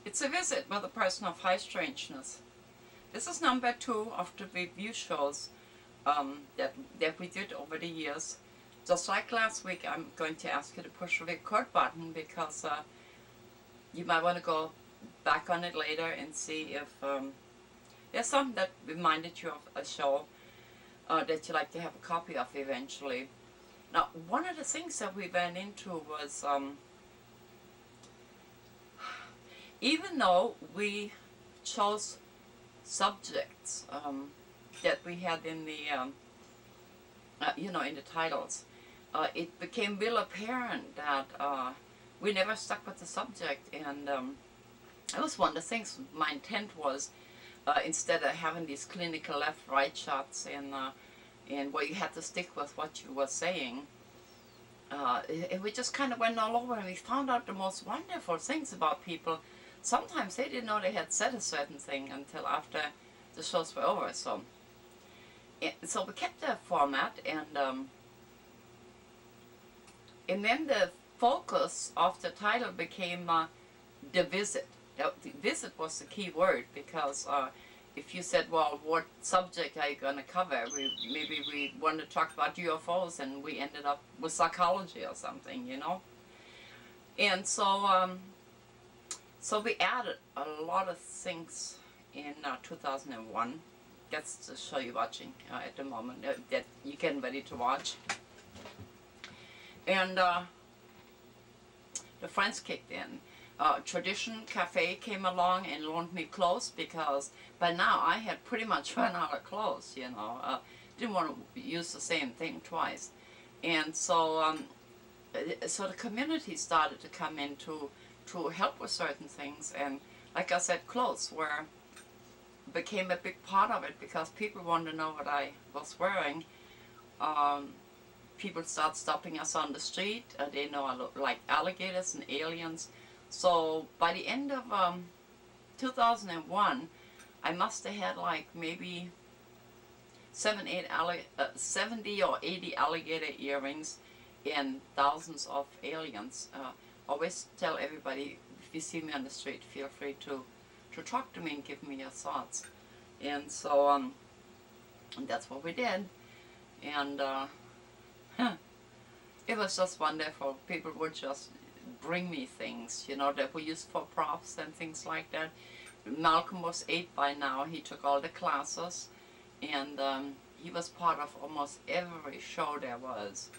It's a visit with a person of high strangeness. This is number 2 of the review shows that we did over the years. Just like last week, I'm going to ask you to push the record button because you might want to go back on it later and see if there's something that reminded you of a show that you'd like to have a copy of eventually. Now, one of the things that we ran into was even though we chose subjects that we had in the you know, in the titles, it became real apparent that we never stuck with the subject, and that was one of the things. My intent was instead of having these clinical left-right shots and where you had to stick with what you were saying, we just kind of went all over, and we found out the most wonderful things about people. Sometimes they didn't know they had said a certain thing until after the shows were over. So we kept the format, and then the focus of the title became the visit. The visit was the key word, because if you said, well, what subject are you going to cover? Maybe we wanted to talk about UFOs, and we ended up with psychology or something, you know. And so so we added a lot of things in 2001. That's the show you're watching at the moment, that you're getting ready to watch. And the friends kicked in. Tradition Cafe came along and loaned me clothes, because by now I had pretty much run out of clothes, you know. Didn't want to use the same thing twice. And so so the community started to come in to help with certain things, and like I said, clothes became a big part of it, because people wanted to know what I was wearing. People start stopping us on the street. They know I look like alligators and aliens. So by the end of 2001, I must have had like maybe 70 or 80 alligator earrings and thousands of aliens. Always tell everybody, if you see me on the street, feel free to talk to me and give me your thoughts. And so and that's what we did. And it was just wonderful. People would just bring me things, you know, that were used for props and things like that. Malcolm was 8 by now. He took all the classes, and he was part of almost every show there was.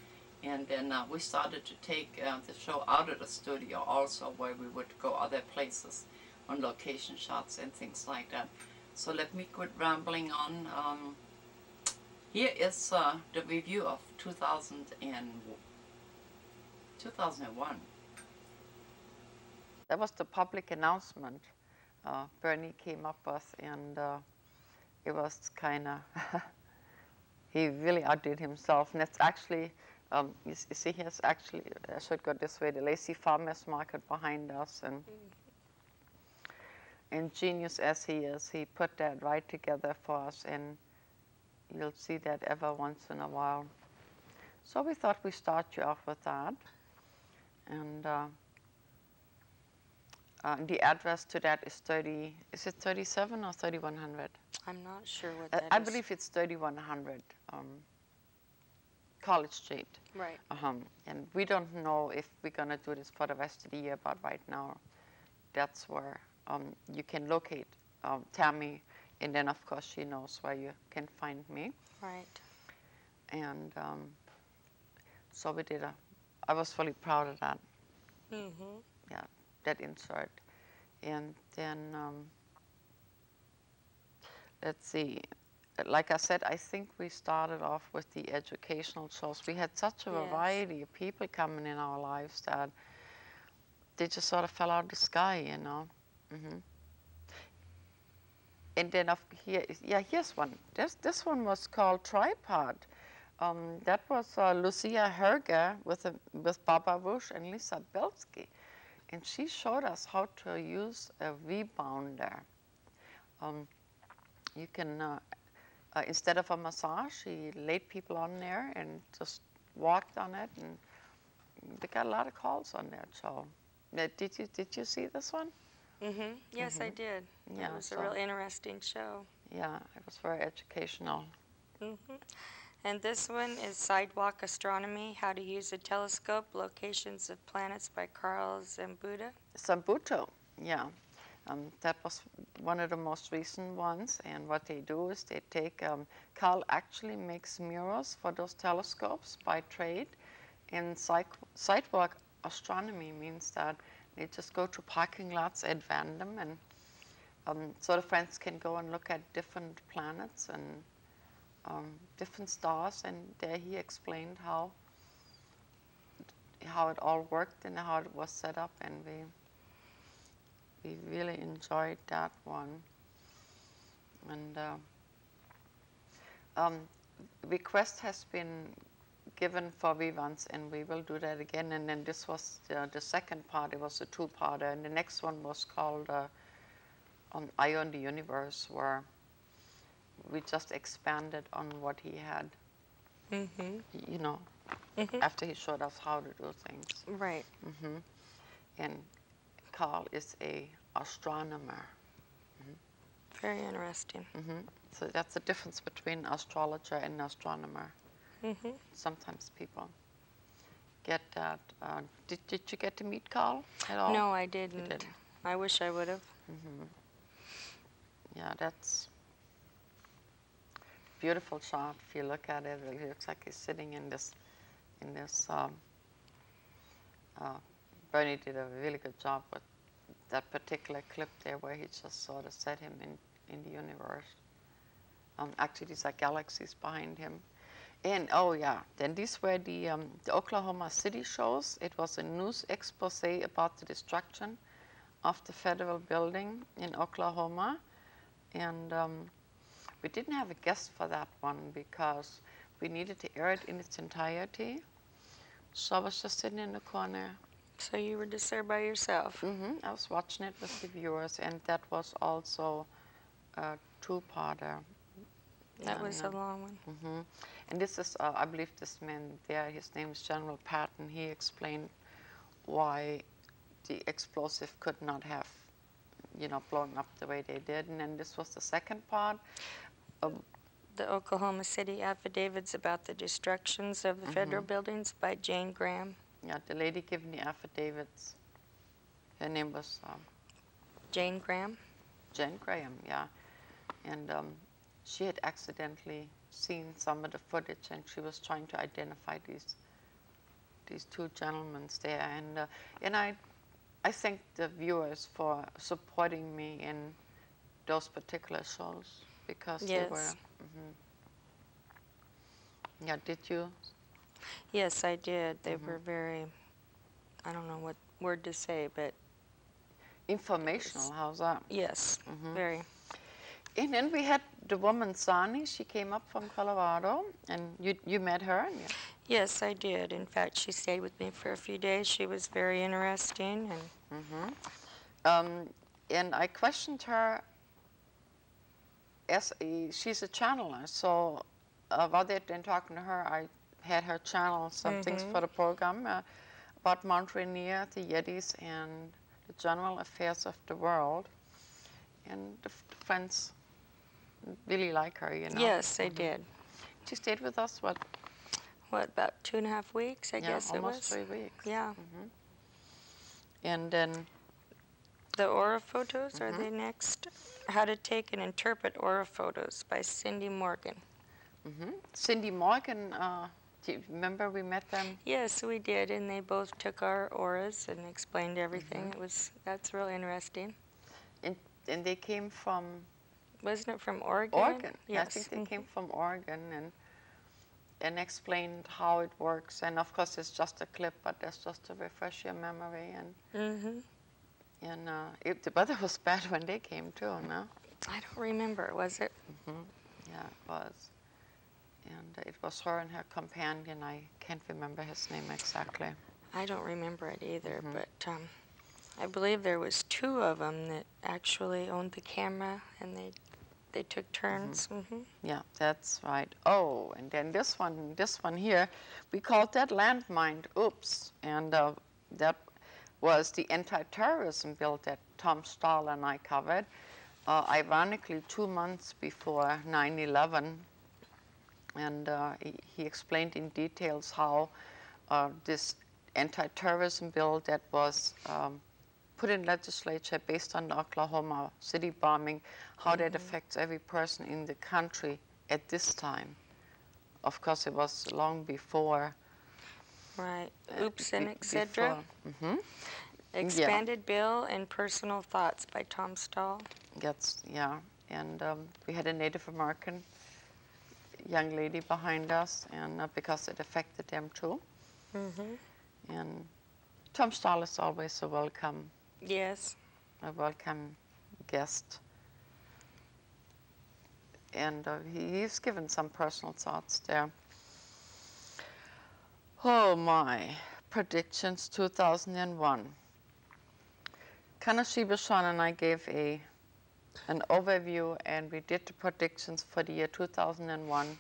And then we started to take the show out of the studio also, where we would go other places on location shots and things like that. So let me quit rambling on. Here is the review of 2001. That was the public announcement Bernie came up with, and it was kind of, he really outdid himself. And it's actually, you see, here's actually, I should go this way, the Lacey Farmers Market behind us, and ingenious as he is, he put that right together for us, and you'll see that every once in a while. So we thought we'd start you off with that. And the address to that is is it 37 or 3100? I'm not sure what that is. I believe it's 3100 College Street. Right. And we don't know if we're going to do this for the rest of the year, but right now that's where you can locate Tammy, and then of course she knows where you can find me. Right. And so we did I was really proud of that. Mm-hmm. Yeah, that insert. And then let's see, like I said, I think we started off with the educational shows. We had such a variety of people coming in our lives that they just sort of fell out of the sky, you know. And then here's one. This one was called Tripod. That was Lucia Herger with Baba Bush and Lisa Belsky. And she showed us how to use a rebounder. You can, instead of a massage, she laid people on there and just walked on it, and they got a lot of calls on that show. Did you see this one? Yes, I did. Yeah, It was a so real interesting show. yeah, it was very educational. And this one is Sidewalk Astronomy, How to Use a Telescope, Locations of Planets by Carl Zambuda. Sambuto, yeah. That was one of the most recent ones, and what they do is they take, Carl actually makes mirrors for those telescopes by trade, and sidewalk astronomy means that they just go to parking lots at random, and so the friends can go and look at different planets and different stars, and there he explained how it all worked and how it was set up, and we really enjoyed that one. And request has been given for reruns, and we will do that again. And then this was the second part. It was a two-parter, and the next one was called Eye on the Universe, where we just expanded on what he had, you know, after he showed us how to do things. Right. And Carl is a astronomer. Very interesting. So that's the difference between astrologer and astronomer. Sometimes people get that. Did you get to meet Carl at all? No, I didn't. I wish I would have. Yeah, that's beautiful shot. If you look at it, it looks like he's sitting in this. Bernie did a really good job with that particular clip there, where he just sort of set him in the universe. Actually, these are galaxies behind him. And oh yeah, then these were the Oklahoma City shows. It was a news expose about the destruction of the federal building in Oklahoma, and we didn't have a guest for that one because we needed to air it in its entirety. So I was just sitting in the corner. So you were just there by yourself? I was watching it with the viewers, and that was also a two-parter. That was a long one. And this is, I believe this man there, his name is General Patton. He explained why the explosive could not have, blown up the way they did. And then this was the second part. The Oklahoma City Affidavits about the Destructions of the Federal Buildings by Jane Graham. Yeah, the lady giving the affidavits, her name was Jane Graham? Jane Graham, yeah. And she had accidentally seen some of the footage, and she was trying to identify these two gentlemen there. And I thank the viewers for supporting me in those particular shows, because they were. Yeah, did you? Yes, I did. They were very, I don't know what word to say, but Informational, how's that? yes, very. And then we had the woman Sani. She came up from Colorado, and you met her. Yes, I did. In fact, she stayed with me for a few days. She was very interesting, and I questioned her she's a channeler. So rather than talking to her, I had her channel some things for the program about Mount Rainier, the Yetis, and the general affairs of the world. And the friends really like her, Yes, they did. She stayed with us, what, about 2.5 weeks, I guess it was? Almost 3 weeks. Yeah. And then the aura photos are the next. How to Take and Interpret Aura Photos by Cindy Morgan. Cindy Morgan, do you remember we met them? Yes, we did, and they both took our auras and explained everything. That's real interesting. And they came from... Wasn't it from Oregon? Oregon. Yes. I think they came from Oregon and explained how it works. And of course, it's just a clip, but that's just to refresh your memory. And the weather was bad when they came too, no? I don't remember. Was it? Yeah, it was. And it was her and her companion. I can't remember his name exactly. I don't remember it either, but I believe there was 2 of them that actually owned the camera, and they took turns. Yeah, that's right. Oh, and then this one here, we called that landmine. Oops, and that was the anti-terrorism bill that Tom Stahl and I covered, ironically 2 months before 9/11, and he explained in details how this anti-terrorism bill that was put in legislature based on the Oklahoma City bombing, how that affects every person in the country at this time. Of course, it was long before. Right. Oops and etc. Mm-hmm. Expanded Bill and Personal Thoughts by Tom Stahl. Yeah. And we had a Native American young lady behind us, and because it affected them too. And Tom Stahl is always a welcome guest. And he's given some personal thoughts there. Oh my, predictions 2001. Kanashi Bashan and I gave an overview, and we did the predictions for the year 2001.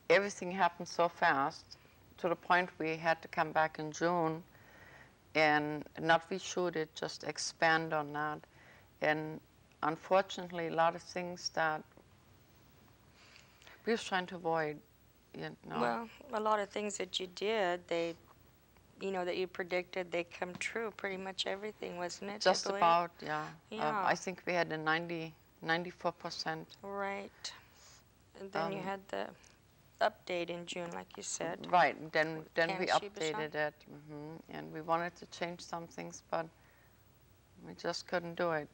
Everything happened so fast to the point we had to come back in June and not reshoot it, just expand on that. And unfortunately, a lot of things that we was trying to avoid, Well, a lot of things that you did, that you predicted, they come true. Pretty much everything, wasn't it? Just about, yeah. Yeah. I think we had a 94%. Right. And then you had the update in June, like you said. Right. Then we Kanashi updated it, and we wanted to change some things, but we just couldn't do it,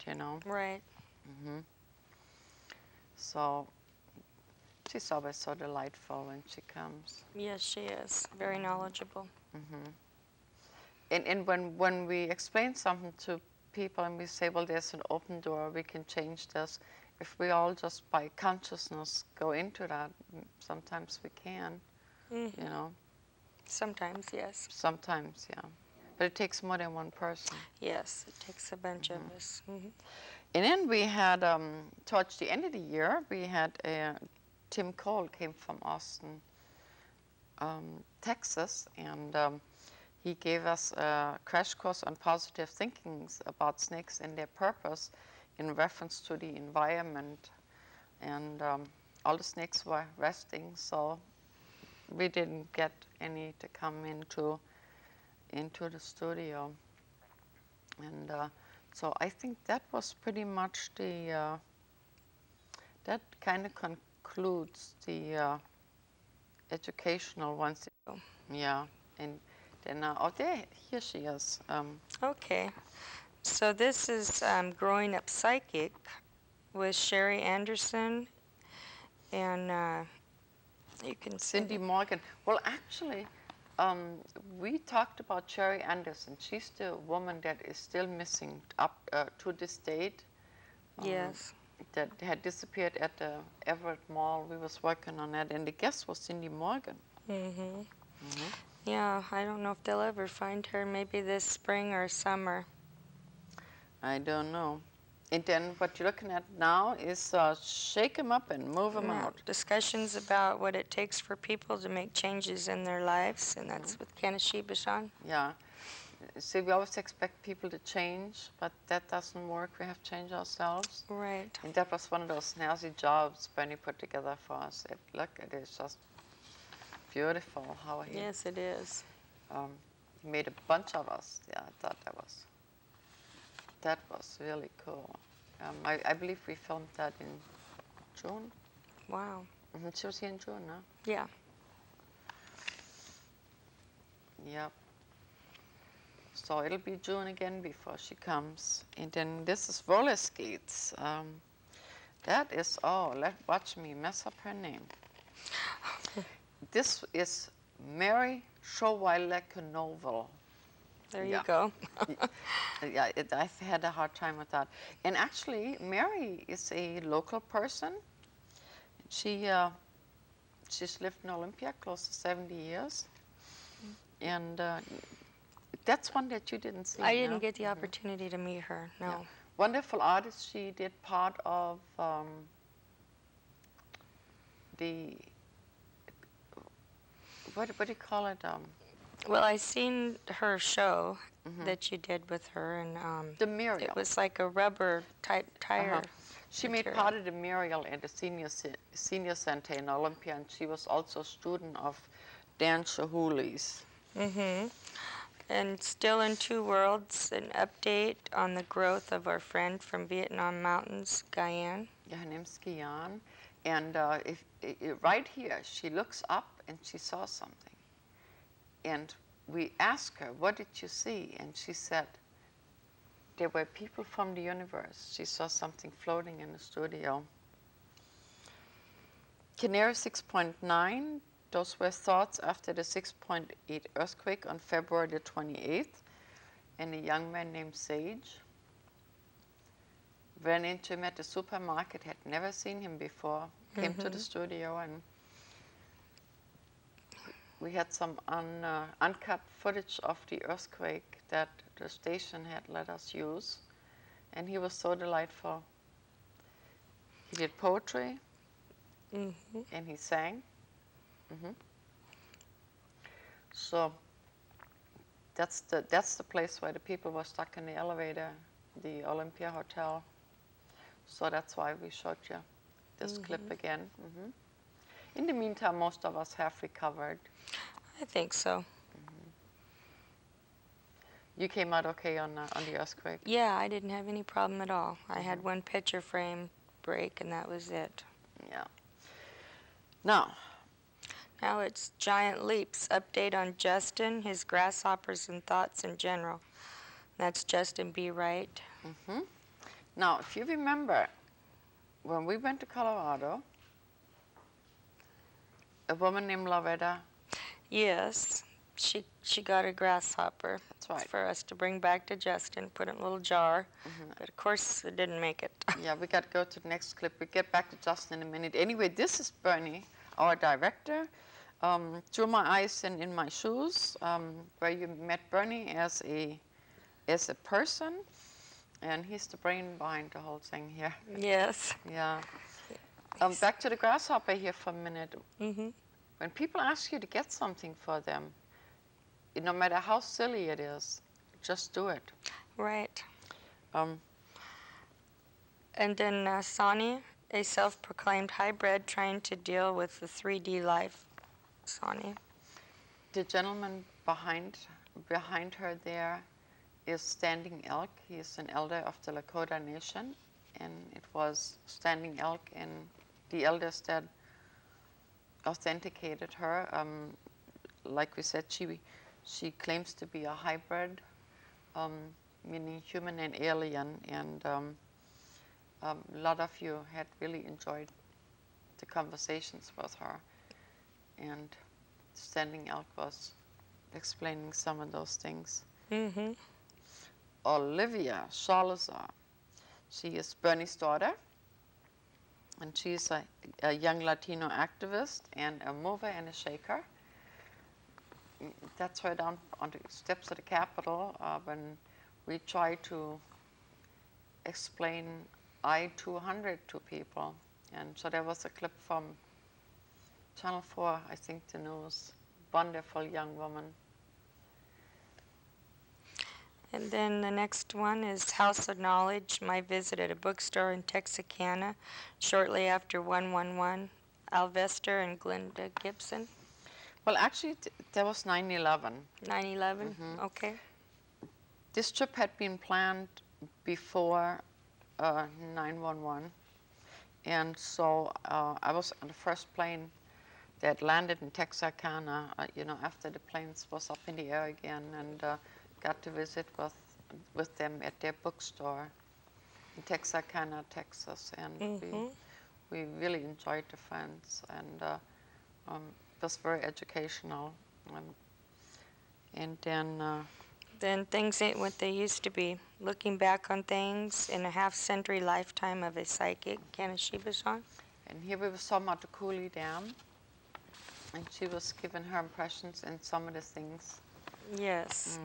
Right. So she's always so delightful when she comes. Yes, she is. Very knowledgeable. And when we explain something to people and we say, well, there's an open door, we can change this, if we all just by consciousness go into that, sometimes we can, Sometimes, yes. Sometimes, yeah. But it takes more than one person. Yes, it takes a bunch of us. And then we had, towards the end of the year, we had Tim Cole came from Austin, Texas, and he gave us a crash course on positive thinking about snakes and their purpose in reference to the environment. And all the snakes were resting, so we didn't get any to come into the studio. And so I think that was pretty much that kind of concludes the educational ones. Yeah, and then, here she is. Okay. So this is Growing Up Psychic with Sherry Anderson, and you can see Cindy Morgan. Well, actually, we talked about Sherry Anderson. She's the woman that is still missing up to this date. Yes. That had disappeared at the Everett Mall. We was working on that, and the guest was Cindy Morgan. Yeah, I don't know if they'll ever find her. Maybe this spring or summer. I don't know. And then what you're looking at now is shake them up and move them out. Discussions about what it takes for people to make changes in their lives, and that's with Kanashi Bashan. Yeah. See, we always expect people to change, but that doesn't work. We have to change ourselves. Right. And that was one of those snazzy jobs Bernie put together for us. Look, it is just beautiful how he... Yes, it is. He made a bunch of us. Yeah, I thought that was really cool. I believe we filmed that in June. Wow. She was here in June, no? Yeah. Yep. So it'll be June again before she comes. And then this is roller skates. That is, watch me mess up her name. This is Mary Showalek-Novel. There you go. Yeah, I've had a hard time with that. And actually, Mary is a local person. She's lived in Olympia close to 70 years. And that's one that you didn't see. I didn't get the opportunity to meet her, no. Yeah. Wonderful artist. She did part of what do you call it? Well, I seen her show, that you did with her, and The Muriel. it was like a rubber type tire. She made part of the Muriel at the senior center in Olympia, and she was also a student of Dan Chihuly's. And still in Two Worlds, an update on the growth of our friend from Vietnam Mountains, Guyane. Yeah, her name's Guyane. And right here, she looks up and she saw something. And we asked her, what did you see? And she said, there were people from the universe. She saw something floating in the studio. Canary 6.9, those were thoughts after the 6.8 earthquake on February the 28th. And a young man named Sage ran into him at the supermarket, had never seen him before, came to the studio, and we had some uncut footage of the earthquake that the station had let us use. And he was so delightful. He did poetry, and he sang. So that's the place where the people were stuck in the elevator, the Olympia Hotel. So that's why we showed you this clip again. In the meantime, most of us have recovered. I think so. You came out okay on the earthquake? Yeah, I didn't have any problem at all. I had one picture frame break, and that was it. Yeah. Now it's Giant Leaps. Update on Justin, his grasshoppers and thoughts in general. That's Justin B. Wright. Now, if you remember, when we went to Colorado, a woman named Lavetta. Yes, she got a grasshopper. That's right. For us to bring back to Justin, put it in a little jar. But of course, it didn't make it. Yeah, we got to go to the next clip. We get back to Justin in a minute. Anyway, this is Bernie, our director. Through My Eyes and In My Shoes, where you met Bernie as a person, and he's the brain behind the whole thing here. Yes. Yeah. Back to the grasshopper here for a minute. When people ask you to get something for them, no matter how silly it is, just do it. Right. And then Sonny, a self-proclaimed hybrid trying to deal with the 3D life. Sonny. The gentleman behind her there is Standing Elk. He is an elder of the Lakota Nation, and it was Standing Elk and the elders that authenticated her. Like we said, she claims to be a hybrid, meaning human and alien, and a lot of you had really enjoyed the conversations with her, and Standing Elk was explaining some of those things. Olivia Salazar, she is Bernie's daughter, and she's a young Latino activist and a mover and a shaker. That's her down on the steps of the Capitol when we try to explain I-200 to people. And so there was a clip from Channel 4, I think, the news. Wonderful young woman. And then the next one is House of Knowledge, my visit at a bookstore in Texarkana shortly after 111, Alvester and Glenda Gibson. Well, actually, there was 9/11. 9/11, okay. This trip had been planned before 9/11, and so I was on the first plane that landed in Texarkana, after the planes was up in the air again, and got to visit with them at their bookstore in Texarkana, Texas, and we really enjoyed the friends, and it was very educational. And then things ain't what they used to be. Looking back on things in a half-century lifetime of a psychic, Kanashiba-san. And here we saw Matukuli Dam, and she was given her impressions and some of the things. Yes.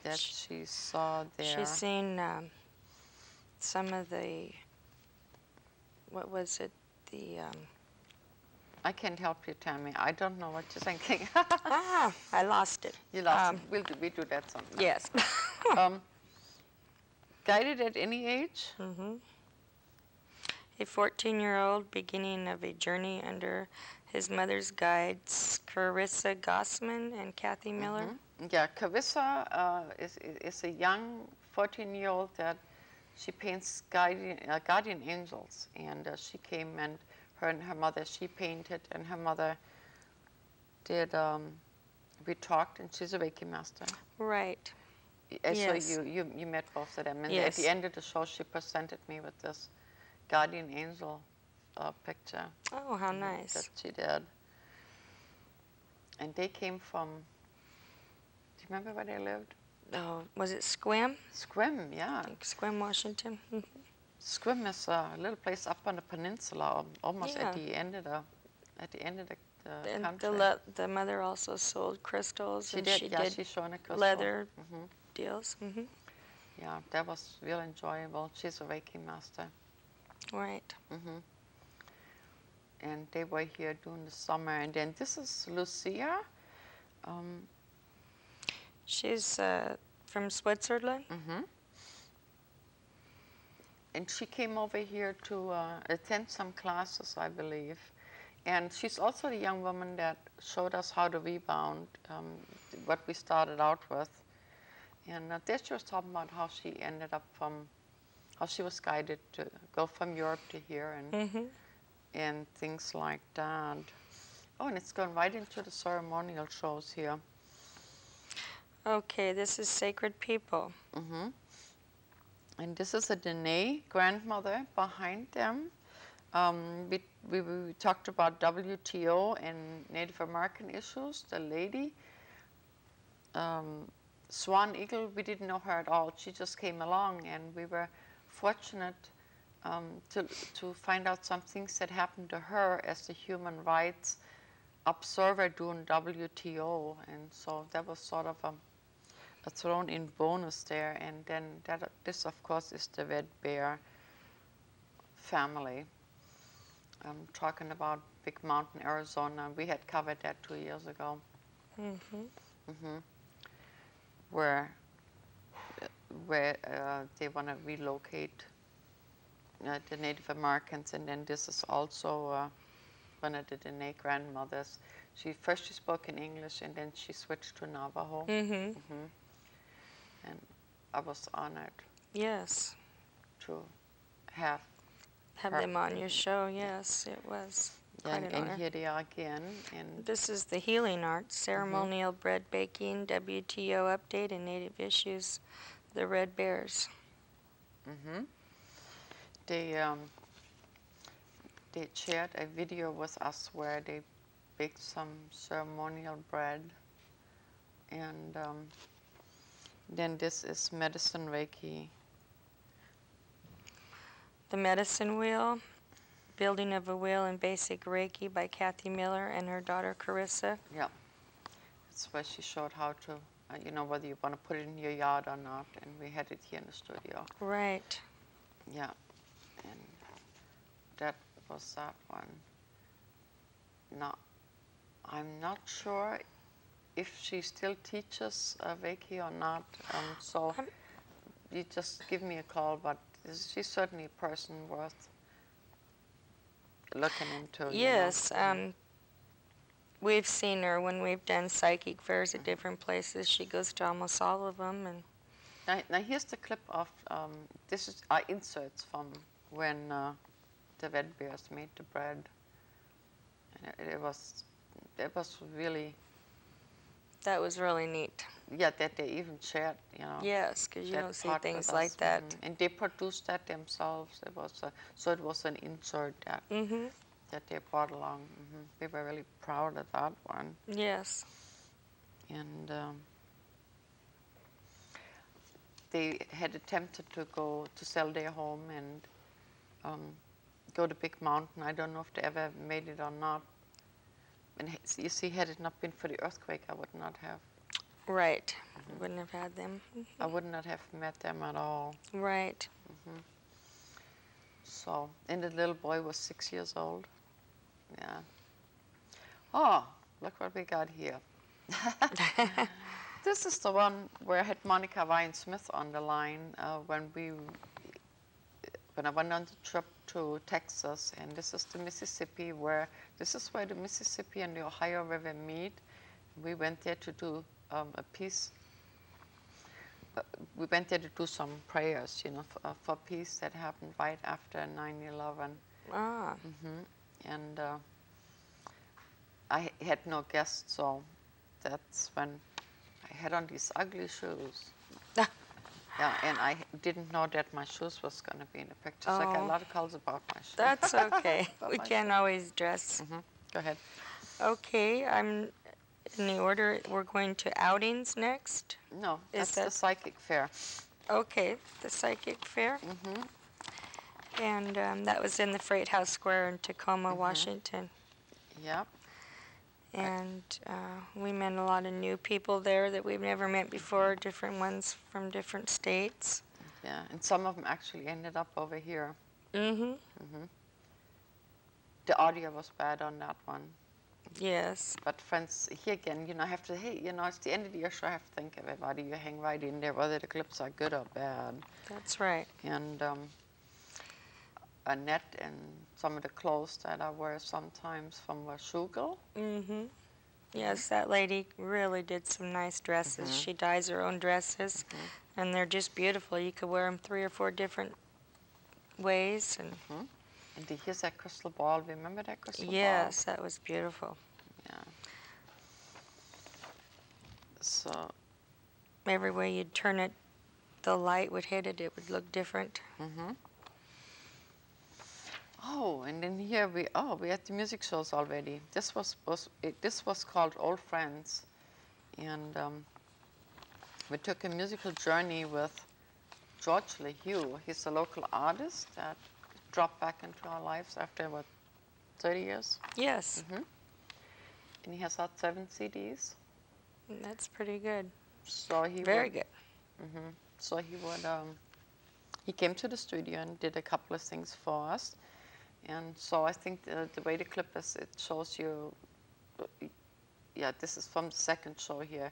That she saw there. She's seen some of the, what was it, the I can't help you, Tammy. I don't know what you're thinking. I lost it. You lost it. We do that sometime. Yes. Guided at any age? A 14-year-old beginning of a journey under his mother's guides, Carissa Gossman and Kathy Miller. Yeah, Carissa is a young 14-year-old that she paints guardian angels, and she came, and her and her mother, she painted, and her mother did, we talked, and she's a Reiki master. Right. Yes. So you met both of them, and yes. At the end of the show, she presented me with this guardian angel picture. Oh, how nice. That she did. And they came from, do you remember where they lived? Oh, was it Squim? Squim, yeah. I think Squim, Washington. Squim is a little place up on the peninsula, almost Yeah. at the end of the And country. the mother also sold crystals. She and did, she yeah, did she's showing a crystal. leather deals. Yeah, that was real enjoyable. She's a Reiki master. Right. And they were here during the summer. And then this is Lucia. She's from Switzerland. And she came over here to attend some classes, I believe. And she's also the young woman that showed us how to rebound, what we started out with. And there she was talking about how she ended up how she was guided to go from Europe to here and things like that. Oh, and it's gone right into the ceremonial shows here. Okay, this is Sacred People. And this is a Dene grandmother behind them. We talked about WTO and Native American issues. The lady, Swan Eagle, we didn't know her at all. She just came along, and we were fortunate to find out some things that happened to her as the human rights observer during WTO. And so that was sort of a thrown in bonus there. And then this, of course, is the Red Bear family. I'm talking about Big Mountain, Arizona. We had covered that 2 years ago. Where they want to relocate the Native Americans, and then this is also one of the Dene grandmothers. First she spoke in English, and then she switched to Navajo. And I was honored. Yes. To have them on your show. Yes, it was. Quite an honor. And here they are again. And this is the Healing Arts, Ceremonial Bread Baking, WTO Update, and Native Issues, the Red Bears. They shared a video with us where they baked some ceremonial bread. And then this is Medicine Reiki. The Medicine Wheel, Building of a Wheel in Basic Reiki by Kathy Miller and her daughter Carissa. Yeah, that's where she showed how to, whether you want to put it in your yard or not, and we had it here in the studio. Right. Yeah, and that was that one. Now, I'm not sure if she still teaches Reiki or not, so you just give me a call, but she's certainly a person worth looking into. Yes, we've seen her when we've done psychic fairs at different places. She goes to almost all of them. And now here's the clip of, this is inserts from when the Red Bears made the bread. And it was really... That was really neat. Yeah, that they even shared, Yes, because you don't see things like that. And they produced that themselves. So it was an insert that they brought along. We were really proud of that one. Yes. And they had attempted to go to sell their home and go to Big Mountain. I don't know if they ever made it or not. And you see, had it not been for the earthquake, I would not have. Right. Wouldn't have had them. I would not have met them at all. Right. So, and the little boy was 6 years old. Yeah. Oh, look what we got here. This is the one where I had Monica Ryan-Smith on the line when I went on the trip to Texas, and this is the Mississippi this is where the Mississippi and the Ohio River meet. We went there to do a piece. We went there to do some prayers, you know, for peace that happened right after 9/11. Ah. And I had no guests, so that's when I had on these ugly shoes. Yeah, and I didn't know that my shoes was going to be in the picture. So I got a Oh. lot of calls about my shoes. That's okay. We can't always dress. Go ahead. Okay, I'm in the order. We're going to outings next. No, Is that's the that- psychic fair. Okay, the psychic fair. And that was in the Freight House Square in Tacoma, Washington. Yep. And we met a lot of new people there that we've never met before, different ones from different states. Yeah, and some of them actually ended up over here. Mm-hmm. The audio was bad on that one. Yes. But friends, here again, you know, I have to, hey, you know, it's the end of the year, so I have to thank everybody. You hang right in there, whether the clips are good or bad. That's right. And Annette and some of the clothes that I wear sometimes from Washougal. Mm-hmm. Yes, that lady really did some nice dresses. She dyes her own dresses, and they're just beautiful. You could wear them 3 or 4 different ways. And And here's that crystal ball. Remember that crystal ball? yes, that was beautiful. Yeah. So, Every way you'd turn it, the light would hit it, it would look different. oh, and then here we had the music shows already. This was called Old Friends, and we took a musical journey with George LeHue. He's a local artist that dropped back into our lives after, what, 30 years? Yes, And he has out 7 CDs. that's pretty good. So he Very would, good. So he came to the studio and did a couple of things for us. And so I think the way the clip is, it shows you, yeah, this is from the second show here.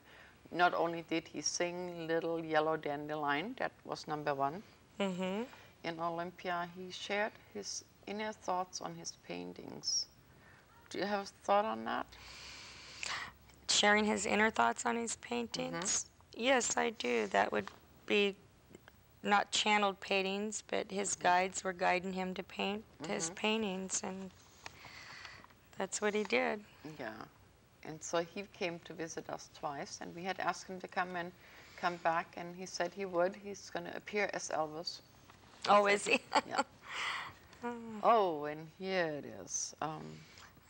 Not only did he sing Little Yellow Dandelion, that was #1. In Olympia, he shared his inner thoughts on his paintings. Do you have a thought on that? Sharing his inner thoughts on his paintings? Yes, I do. That would be not channeled paintings, but his guides were guiding him to paint his paintings, and that's what he did. Yeah. And so he came to visit us twice, and we had asked him to come back, and he said he would. He's going to appear as Elvis. Oh, is he? Yeah. Oh, and here it is.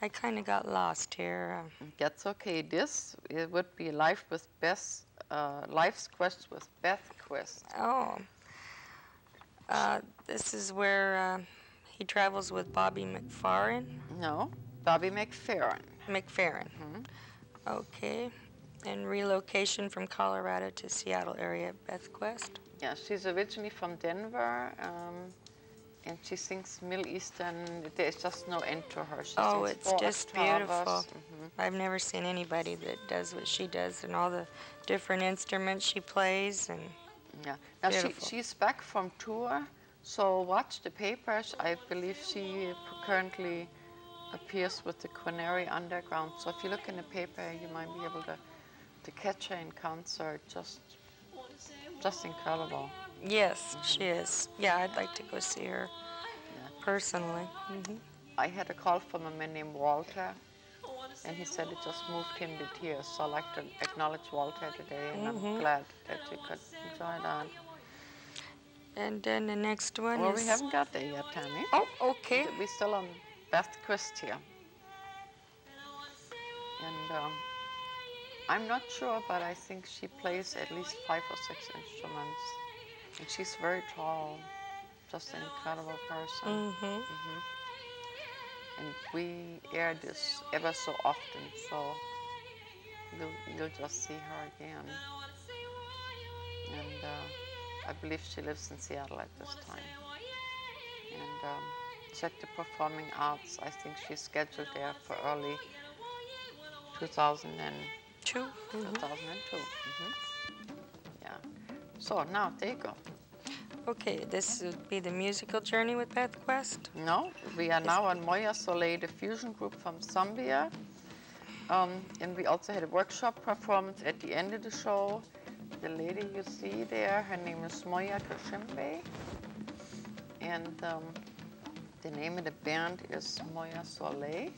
I kind of got lost here. That's okay. It would be Life with Beth, Life's Quest with Beth Quest. Oh. This is where he travels with Bobby McFerrin. No, Bobby McFerrin. McFerrin. Okay. And relocation from Colorado to Seattle area, Beth Quest. Yeah, she's originally from Denver, and she sings Middle Eastern. There's just no end to her. She Oh, sings it's 4 just octavas. beautiful. I've never seen anybody that does what she does, and all the different instruments she plays. And Yeah. Now Beautiful. she's back from tour, so watch the papers. I believe she currently appears with the Quinary Underground. So if you look in the paper, you might be able to catch her in concert. Just incredible. yes, she is. Yeah, I'd like to go see her personally. I had a call from a man named Walter, and he said it just moved him to tears. So I'd like to acknowledge Walter today, and I'm glad that you could enjoy that. And then the next one Well, is... we haven't got there yet, Tammy. Oh, okay. We're still on Beth Quist here. And I'm not sure, but I think she plays at least 5 or 6 instruments. And she's very tall, just an incredible person. And we air this ever so often, so you'll just see her again. And I believe she lives in Seattle at this time. And check the Performing Arts. I think she's scheduled there for early Two. 2002. Yeah. So now, there you go. Okay, this would be the musical journey with Beth Quest. No, we are now on Moya Soleil, the fusion group from Zambia. And we also had a workshop performance at the end of the show. The lady you see there, her name is Moya Kashimbe. And the name of the band is Moya Soleil.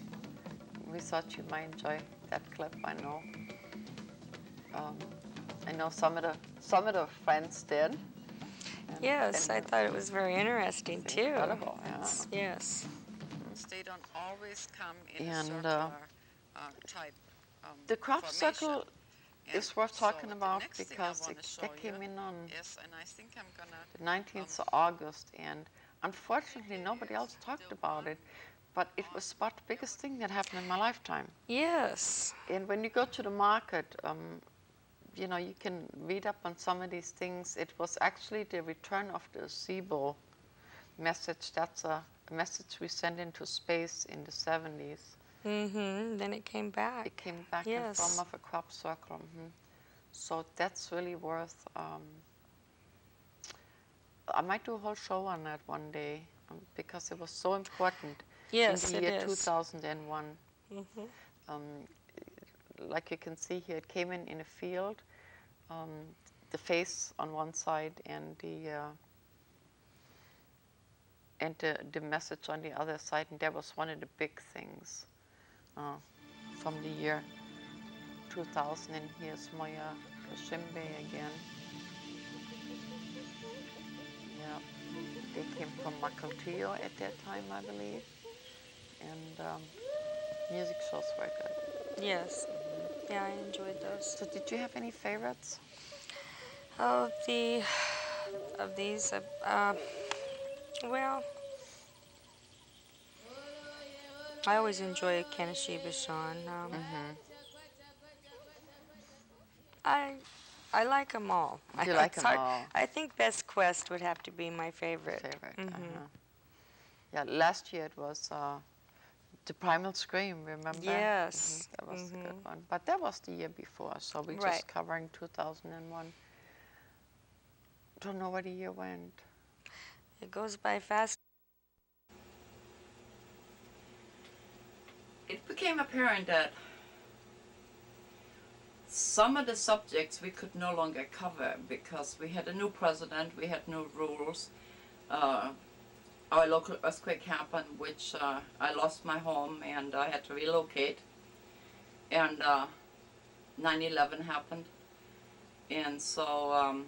We thought you might enjoy that clip, I know. I know some of the friends did. Yes, I thought it was very interesting too. Incredible, yeah. Yes. They don't always come in a circular type. The crop circle is worth talking about because that came in on the 19th of August, and unfortunately nobody else talked about it, but it was about the biggest thing that happened in my lifetime. Yes. And when you go to the market, you know, you can read up on some of these things. It was actually the return of the SIBO message. That's a message we sent into space in the 70s. Then it came back. It came back Yes. in form of a crop circle. So that's really worth, I might do a whole show on that one day because it was so important in the year 2001. Like you can see here, it came in a field, the face on one side and the message on the other side, and that was one of the big things from the year 2000. And here's Moya Kashimbe again. Yeah, they came from Makaltio at that time, I believe, and music shows were good. Yes. Yeah, I enjoyed those. So did you have any favorites? Of these, well, I always enjoy Kanashiba Sean. I like them all. You like them all? I think Best Quest would have to be my favorite. Yeah, last year it was the Primal Scream, remember? Yes. That was a good one. But that was the year before, so we're just covering 2001. Don't know where the year went. It goes by fast. It became apparent that some of the subjects we could no longer cover because we had a new president, we had new rules. Our local earthquake happened, which I lost my home and I had to relocate. And 9/11 happened. And so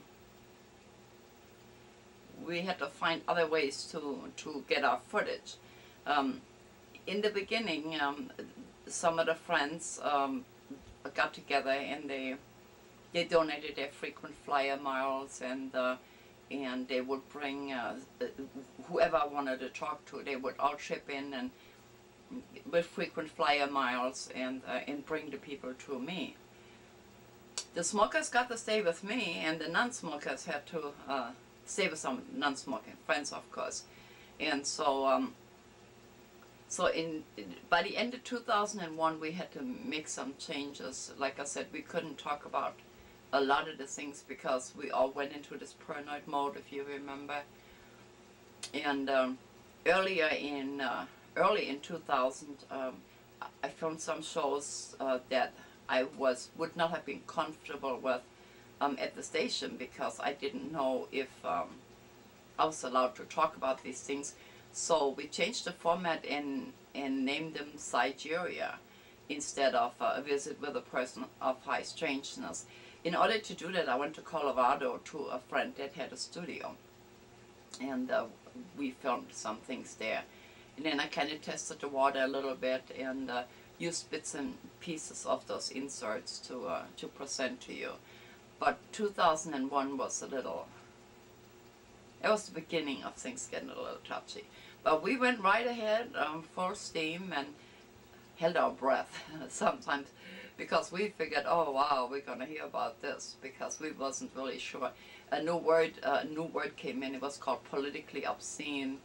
we had to find other ways to get our footage. In the beginning, some of the friends got together and they donated their frequent flyer miles, and they would bring whoever I wanted to talk to. They would all chip in and with frequent flyer miles and bring the people to me. The smokers got to stay with me, and the non-smokers had to stay with some non-smoking friends, of course. And so by the end of 2001, we had to make some changes. Like I said, we couldn't talk about a lot of the things because we all went into this paranoid mode, if you remember. And early in 2000, I filmed some shows that I would not have been comfortable with at the station because I didn't know if I was allowed to talk about these things. So we changed the format and named them Sigeria instead of A Visit with a Person of High Strangeness. In order to do that, I went to Colorado to a friend that had a studio, and we filmed some things there. And then I kind of tested the water a little bit and used bits and pieces of those inserts to present to you. But 2001 was it was the beginning of things getting a little touchy. But we went right ahead, full steam, and held our breath sometimes because we figured, oh wow, we're going to hear about this, because we wasn't really sure. A new word came in. It was called politically obscene,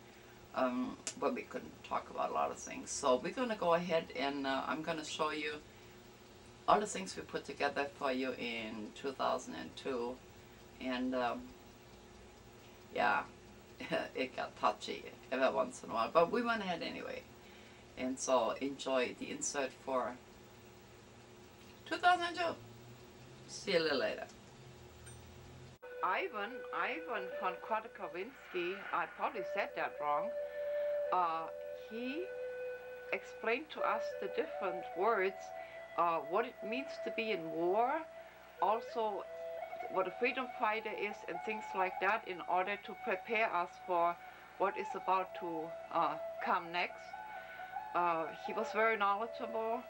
but we couldn't talk about a lot of things. So we're going to go ahead and I'm going to show you all the things we put together for you in 2002, and yeah, it got touchy every once in a while, but we went ahead anyway. And so enjoy the insert for 2002. See you a little later. Ivan von Khodorkovsky, I probably said that wrong, he explained to us the different words, what it means to be in war, also what a freedom fighter is and things like that, in order to prepare us for what is about to come next. He was very knowledgeable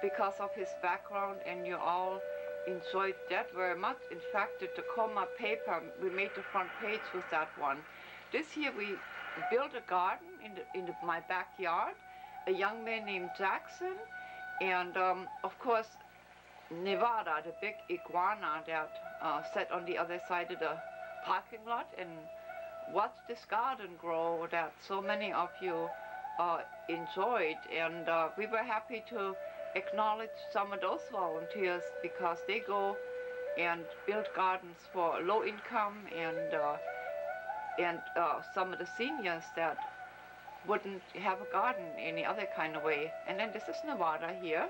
because of his background, and you all enjoyed that very much. In fact, the Tacoma paper, we made the front page with that one. This year we built a garden in my backyard, a young man named Jackson, and of course Nevada, the big iguana that sat on the other side of the parking lot and watched this garden grow that so many of you enjoyed. And we were happy to acknowledge some of those volunteers, because they go and build gardens for low income and some of the seniors that wouldn't have a garden any other kind of way. And then this is Nevada here,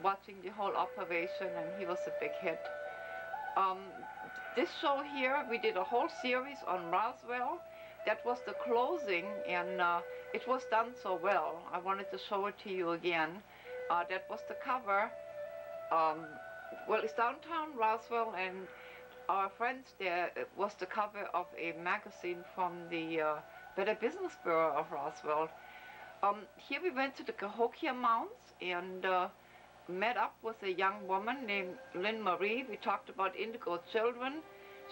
watching the whole operation, and he was a big hit. This show here, we did a whole series on Roswell. That was the closing, and it was done so well. I wanted to show it to you again. That was the cover. Well, it's downtown Roswell, and our friends there, it was the cover of a magazine from the Better Business Bureau of Roswell. Here we went to the Cahokia Mounds and met up with a young woman named Lynn Marie. We talked about indigo children.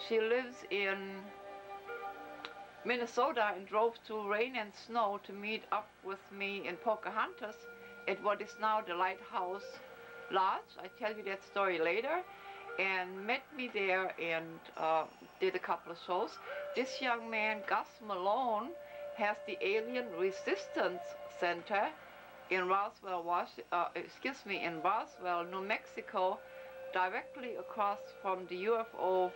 She lives in Minnesota and drove through rain and snow to meet up with me in Pocahontas at what is now the Lighthouse Lodge. I tell you that story later. And met me there and did a couple of shows. This young man, Gus Malone, has the Alien Resistance Center in Roswell, in Roswell, New Mexico, directly across from the UFO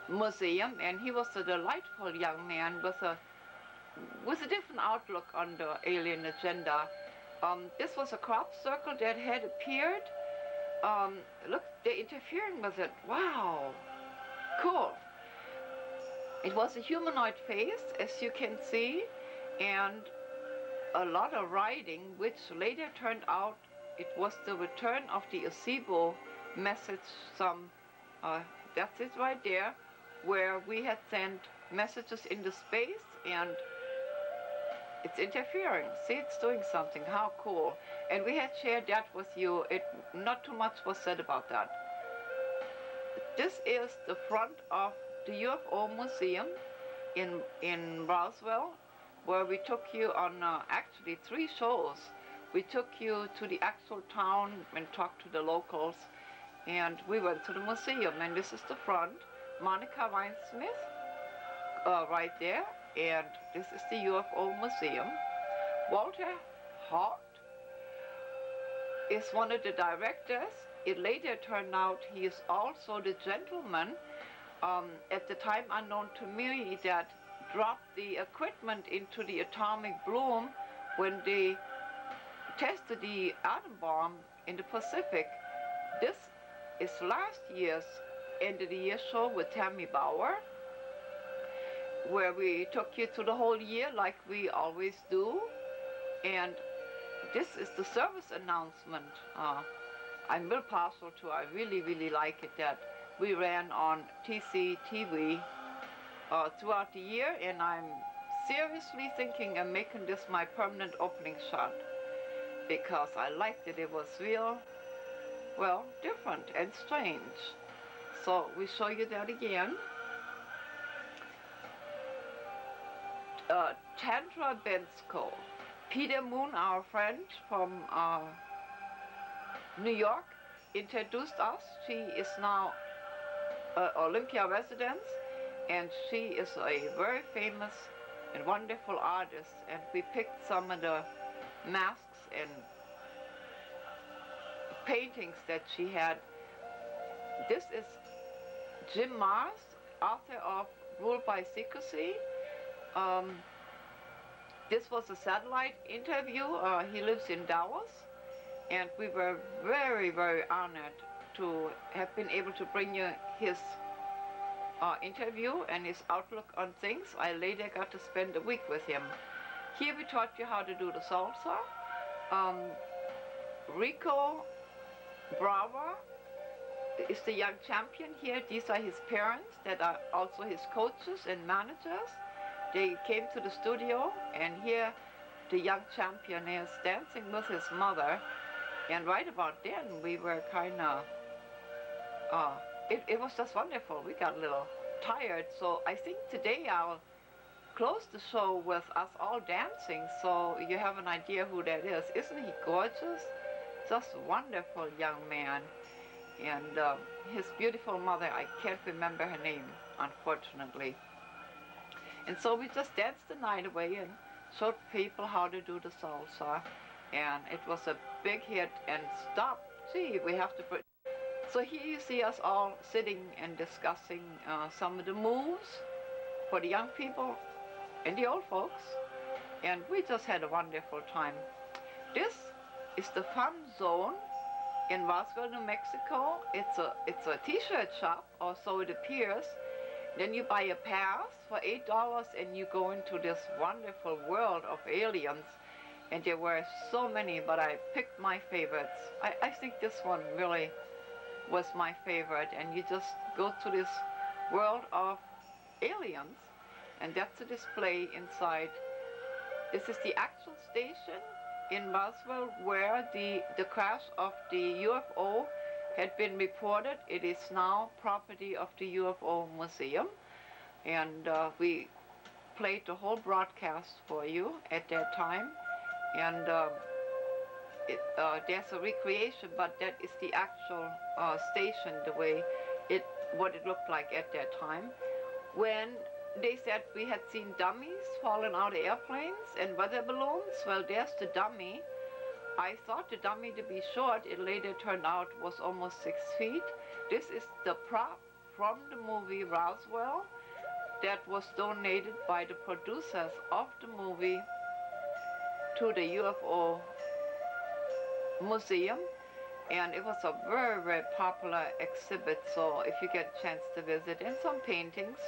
Museum. And he was a delightful young man with a different outlook on the alien agenda. This was a crop circle that had appeared. Look, they're interfering with it. Wow, cool. It was a humanoid face, as you can see, and a lot of writing, which later turned out it was the return of the Acebo message. That's it right there, where we had sent messages into space, and it's interfering. See, it's doing something. How cool. And we had shared that with you. Not too much was said about that. This is the front of the UFO Museum in Roswell, where we took you on actually 3 shows. We took you to the actual town and talked to the locals, and we went to the museum. And this is the front. Monica Weinsmith, right there. And this is the UFO Museum. Walter Hart is one of the directors. It later turned out he is also the gentleman, at the time unknown to me, that dropped the equipment into the atomic bloom when they tested the atom bomb in the Pacific. This is last year's end of the year show with Tammy Bauer, where we took you through the whole year like we always do. And this is the service announcement. I'm real partial to. I really, really like it that we ran on TCTV throughout the year, and I'm seriously thinking of making this my permanent opening shot, because I liked it. It was real, well, different and strange. So we show you that again. Chandra Bensko. Peter Moon, our friend from New York, introduced us. She is now Olympia resident, and she is a very famous and wonderful artist. And we picked some of the masks and paintings that she had. This is Jim Mars, author of Rule by Secrecy. This was a satellite interview. He lives in Dallas, and we were very, very honored to have been able to bring you his interview and his outlook on things. I later got to spend a week with him. Here we taught you how to do the salsa. Rico Brava is the young champion here. These are his parents that are also his coaches and managers. They came to the studio, and here the young champion is dancing with his mother. And right about then, we were kind of, it was just wonderful. We got a little tired. So I think today I'll close the show with us all dancing, so you have an idea who that is. Isn't he gorgeous? Just a wonderful young man. And his beautiful mother, I can't remember her name, unfortunately. And so we just danced the night away and showed people how to do the salsa. And it was a big hit. And stop, gee, we have to put. So here you see us all sitting and discussing some of the moves for the young people and the old folks. And we just had a wonderful time. This is the fun zone in Roswell, New Mexico. It's a t-shirt shop, or so it appears. Then you buy a pass for $8 and you go into this wonderful world of aliens. And there were so many, but I picked my favorites. I think this one really was my favorite. And you just go to this world of aliens, and that's a display inside. This is the actual station in Roswell where the crash of the UFO had been reported. It is now property of the UFO Museum, and we played the whole broadcast for you at that time. And there's a recreation, but that is the actual station, the way what it looked like at that time. When they said we had seen dummies falling out of airplanes and weather balloons, well, there's the dummy. I thought the dummy to be short. It later turned out was almost 6 feet. This is the prop from the movie Roswell that was donated by the producers of the movie to the UFO Museum. And it was a very, very popular exhibit, so if you get a chance to visit, and some paintings.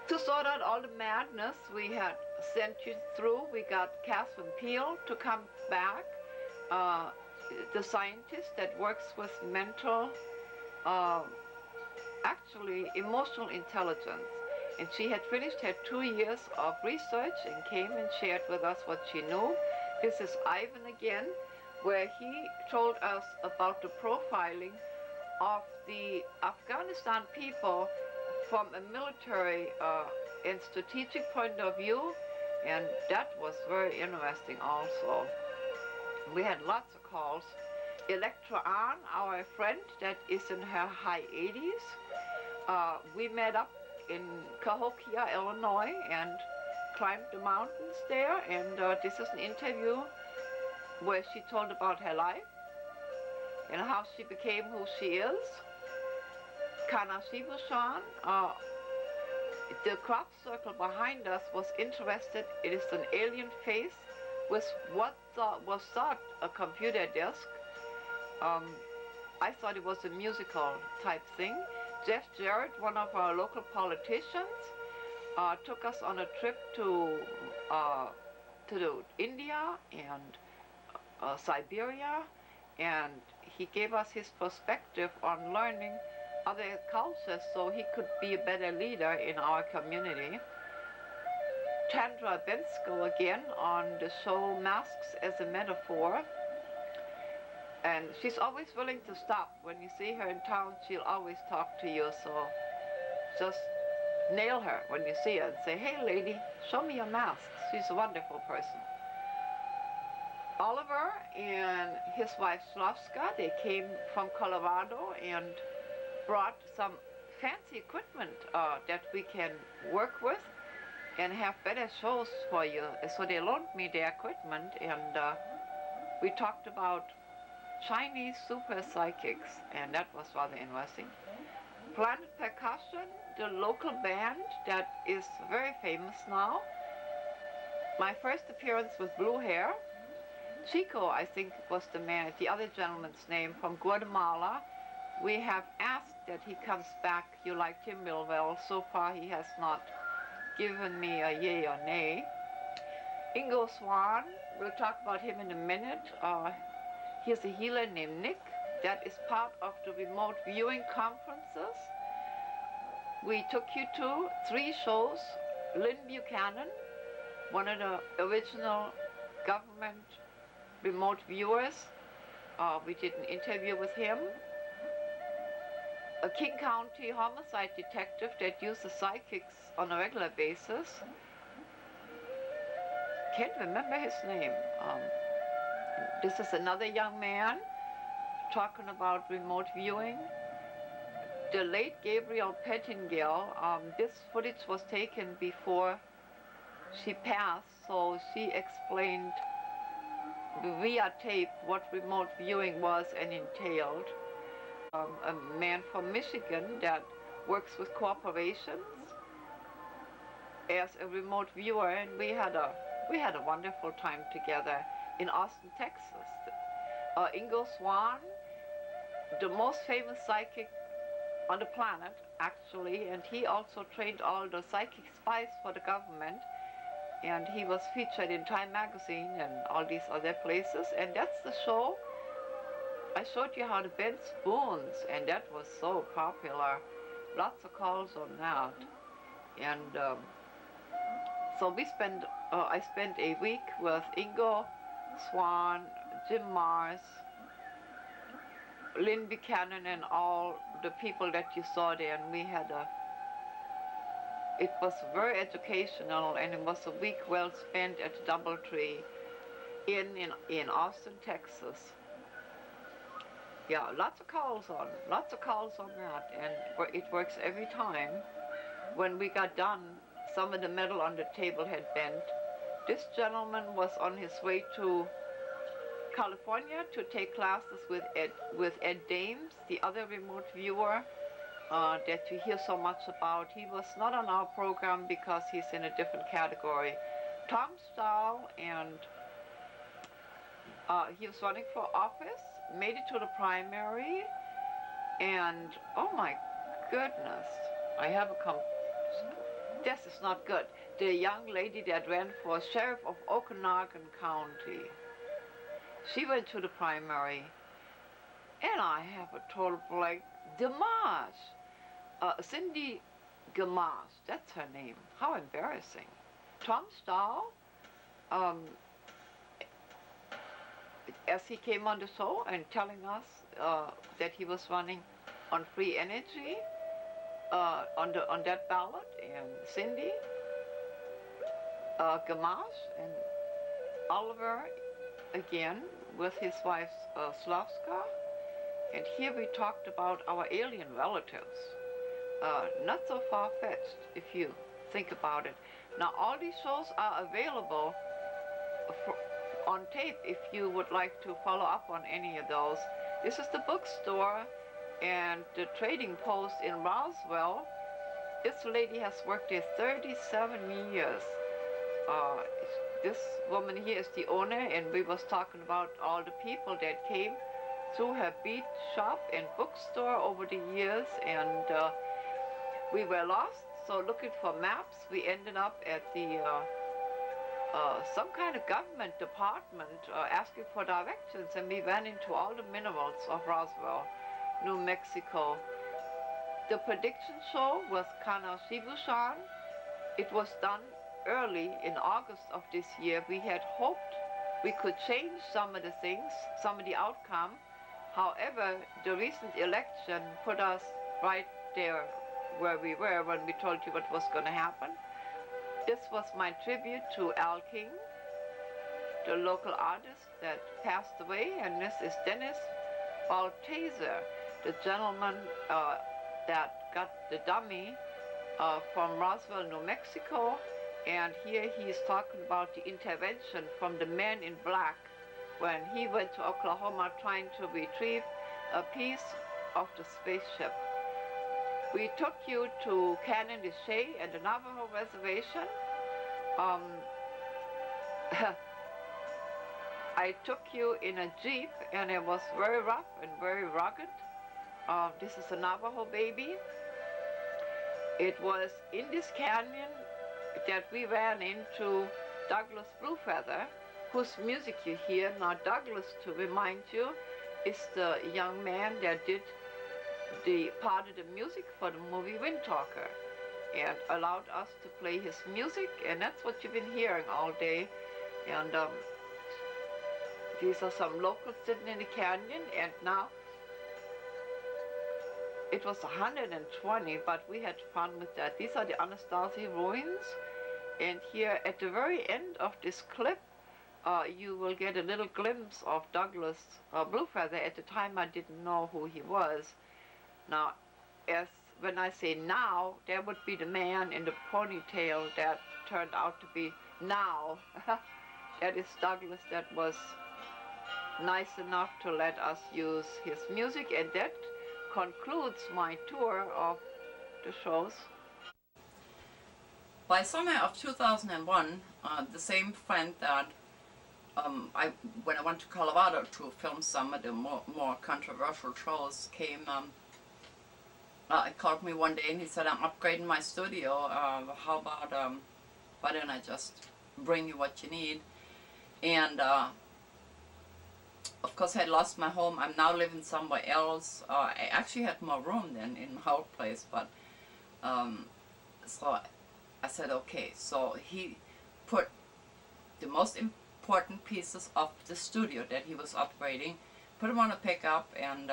To sort out all the madness we had sent you through, we got Catherine Peel to come back, the scientist that works with mental, actually emotional intelligence. And she had finished her 2 years of research and came and shared with us what she knew. This is Ivan again, where he told us about the profiling of the Afghanistan people from a military and strategic point of view, and that was very interesting also. We had lots of calls. Electra Ann, our friend that is in her high 80s, we met up in Cahokia, Illinois, and climbed the mountains there, and this is an interview where she told about her life and how she became who she is. Kana Shibushan, the crop circle behind us, was interested. It is an alien face with what was thought a computer desk. I thought it was a musical type thing. Jeff Jarrett, one of our local politicians, took us on a trip to India and Siberia, and he gave us his perspective on learning other cultures so he could be a better leader in our community. Chandra Bensko again on the show Masks as a Metaphor. And she's always willing to stop. When you see her in town, she'll always talk to you, so just nail her when you see her and say, "Hey lady, show me your masks." She's a wonderful person. Oliver and his wife Slavska, they came from Colorado and brought some fancy equipment that we can work with and have better shows for you. So they loaned me their equipment, and we talked about Chinese super psychics, and that was rather interesting. Planet Percussion, the local band that is very famous now. My first appearance with blue hair. Chico, I think, was the other gentleman's name, from Guatemala. We have asked that he comes back. You liked him real well. So far, he has not given me a yay or nay. Ingo Swan, we'll talk about him in a minute. He's a healer named Nick. That is part of the remote viewing conferences. We took you to 3 shows. Lynn Buchanan, one of the original government remote viewers. We did an interview with him. A King County homicide detective that uses psychics on a regular basis. Can't remember his name. This is another young man talking about remote viewing. The late Gabrielle Pettingale, this footage was taken before she passed, so she explained via tape what remote viewing was and entailed. A man from Michigan that works with corporations as a remote viewer, and we had a wonderful time together in Austin, Texas. Ingo Swan, the most famous psychic on the planet, actually, and he also trained all the psychic spies for the government, and he was featured in Time magazine and all these other places, and that's the show. I showed you how to bend spoons, and that was so popular. Lots of calls on that. And so I spent a week with Ingo Swan, Jim Mars, Lynn Buchanan, and all the people that you saw there, and it was very educational, and it was a week well spent at Doubletree in Austin, Texas. Yeah, lots of calls on that, and it works every time. When we got done, some of the metal on the table had bent. This gentleman was on his way to California to take classes with Ed Dames, the other remote viewer that you hear so much about. He was not on our program because he's in a different category. Tom Stahl, and he was running for office, made it to the primary, and oh my goodness, this is not good. The young lady that ran for sheriff of Okanagan County, she went to the primary, and I have a total blank. Gamache, Cindy Gamache, that's her name. How embarrassing. Tom Stahl, as he came on the show and telling us that he was running on free energy on that ballot, and Cindy Gamache, and Oliver again with his wife Slavska. And here we talked about our alien relatives. Not so far-fetched if you think about it. Now all these shows are available on tape if you would like to follow up on any of those. This is the bookstore and the trading post in Roswell. This lady has worked there 37 years. This woman here is the owner, and we was talking about all the people that came through her bead shop and bookstore over the years, and we were lost, so looking for maps, we ended up at the some kind of government department asking for directions, and we ran into all the minerals of Roswell, New Mexico. The prediction show was Kana Shibu-san. It was done early in August of this year. We had hoped we could change some of the things, some of the outcome. However, the recent election put us right there where we were when we told you what was going to happen. This was my tribute to Al King, the local artist that passed away, and this is Dennis Baltaser, the gentleman that got the dummy from Roswell, New Mexico, and here he is talking about the intervention from the man in black when he went to Oklahoma trying to retrieve a piece of the spaceship. We took you to Canyon de Chelly and the Navajo Reservation. I took you in a Jeep, and it was very rough and very rugged. This is a Navajo baby. It was in this canyon that we ran into Douglas Bluefeather, whose music you hear. Now Douglas, to remind you, is the young man that did the part of the music for the movie Wind Talker and allowed us to play his music, and that's what you've been hearing all day. And these are some locals sitting in the canyon, and now it was 120, but we had fun with that. These are the Anastasia ruins, and here at the very end of this clip, you will get a little glimpse of Douglas Bluefeather. At the time, I didn't know who he was. Now, when I say now, that would be the man in the ponytail that turned out to be now. That is Douglas that was nice enough to let us use his music, and that concludes my tour of the shows. By summer of 2001, the same friend that when I went to Colorado to film some of the more controversial shows called me one day and he said, I'm upgrading my studio, how about, why don't I just bring you what you need? And of course I had lost my home. I'm now living somewhere else. I actually had more room than in my old place, but so I said okay. So he put the most important pieces of the studio that he was upgrading, put them on a pickup, and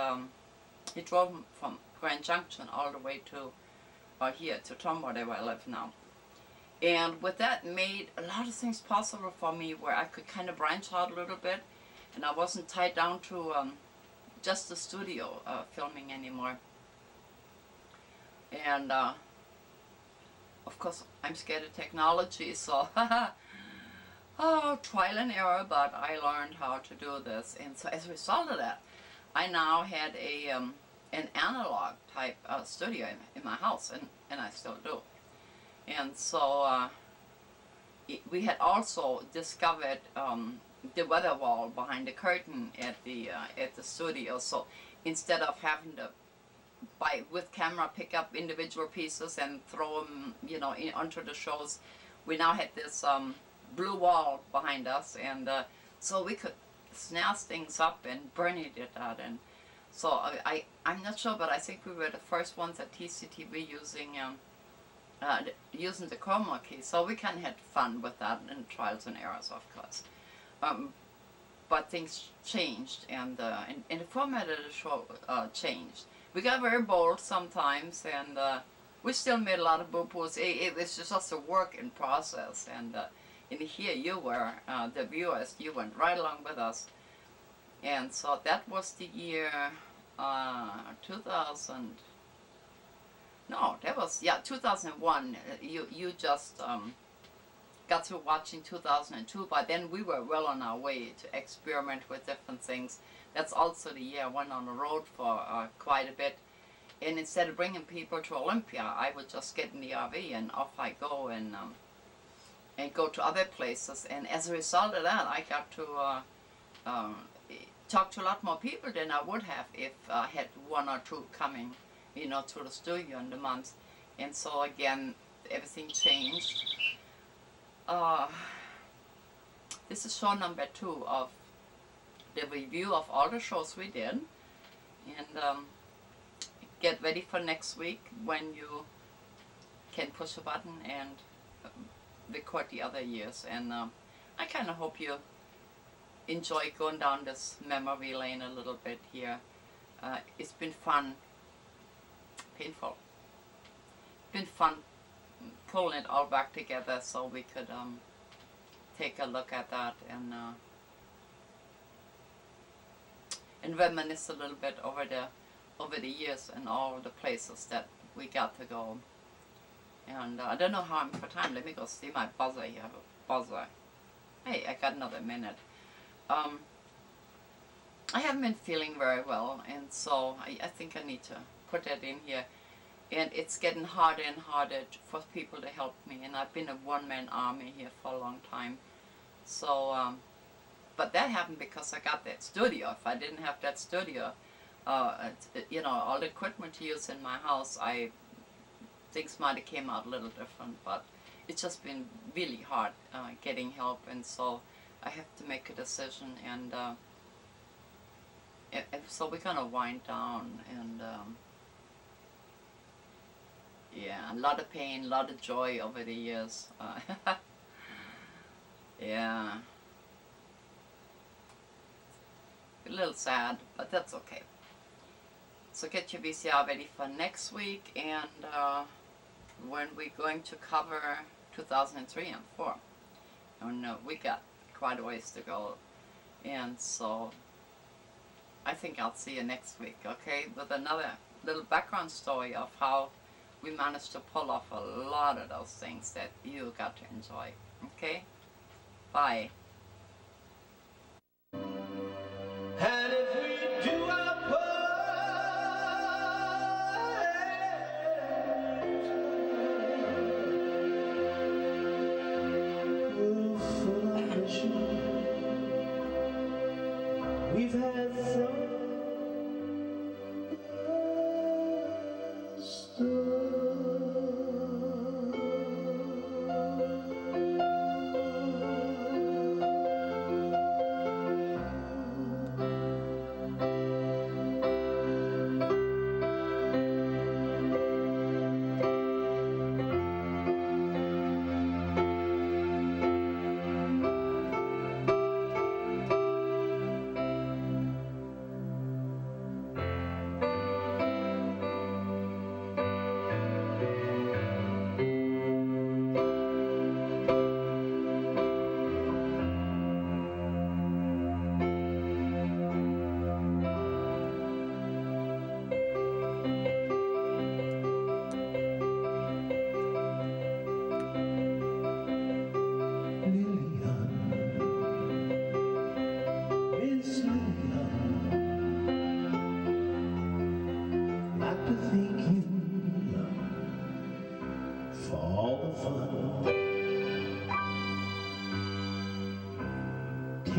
he drove them from Grand Junction all the way to here to Tomwater, where I live now. And with that made a lot of things possible for me, where I could kind of branch out a little bit, and I wasn't tied down to just the studio filming anymore. And of course I'm scared of technology, so oh, trial and error, but I learned how to do this. And so as a result of that, I now had an analog type studio in my house, and I still do. And so we had also discovered the weather wall behind the curtain at the studio. So instead of having to with camera pick up individual pieces and throw them, you know, onto the shows, we now had this blue wall behind us, and so we could snaz things up and burn it out. And so I'm not sure, but I think we were the first ones at TCTV using the chroma key, so we kind of had fun with that, and trials and errors, of course. But things changed, and the format of the show changed. We got very bold sometimes, and we still made a lot of boo-boos. It was just a work in process, and here you were, the viewers, you went right along with us. And so that was the year 2000. No, that was, yeah, 2001. You just got through watching 2002. By then we were well on our way to experiment with different things. That's also the year I went on the road for quite a bit. And instead of bringing people to Olympia, I would just get in the RV and off I go, and go to other places. And as a result of that, I got to talk to a lot more people than I would have if I had one or two coming, you know, to the studio in the month. And so again, everything changed. This is show number 2 of the review of all the shows we did. And get ready for next week when you can push a button and record the other years. And I kind of hope you enjoy going down this memory lane a little bit here. It's been fun, painful. Been fun pulling it all back together so we could take a look at that and reminisce a little bit over the years and all the places that we got to go. And I don't know how I'm for time. Let me go see my buzzer here. I have a buzzer. Hey, I got another minute. I haven't been feeling very well, and so I think I need to put that in here. And it's getting harder and harder for people to help me, and I've been a one-man army here for a long time. So, but that happened because I got that studio. If I didn't have that studio, you know, all the equipment to use in my house, things might have came out a little different, but it's just been really hard getting help, and so I have to make a decision, and so we're gonna wind down, and yeah, a lot of pain, a lot of joy over the years. Yeah, a little sad, but that's okay. So get your VCR ready for next week, and when we're going to cover 2003 and 4. And we got quite a ways to go, and so I think I'll see you next week, okay, with another little background story of how we managed to pull off a lot of those things that you got to enjoy, okay? Bye. And if we do our part, we'll full of mission. We've had some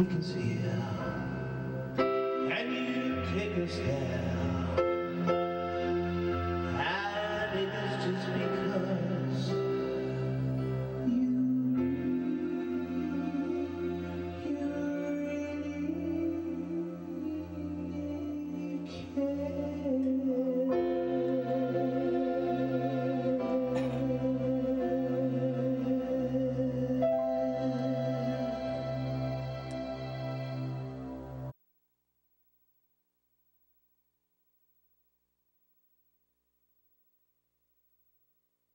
take us here, and you take us there, and it is just because you really care.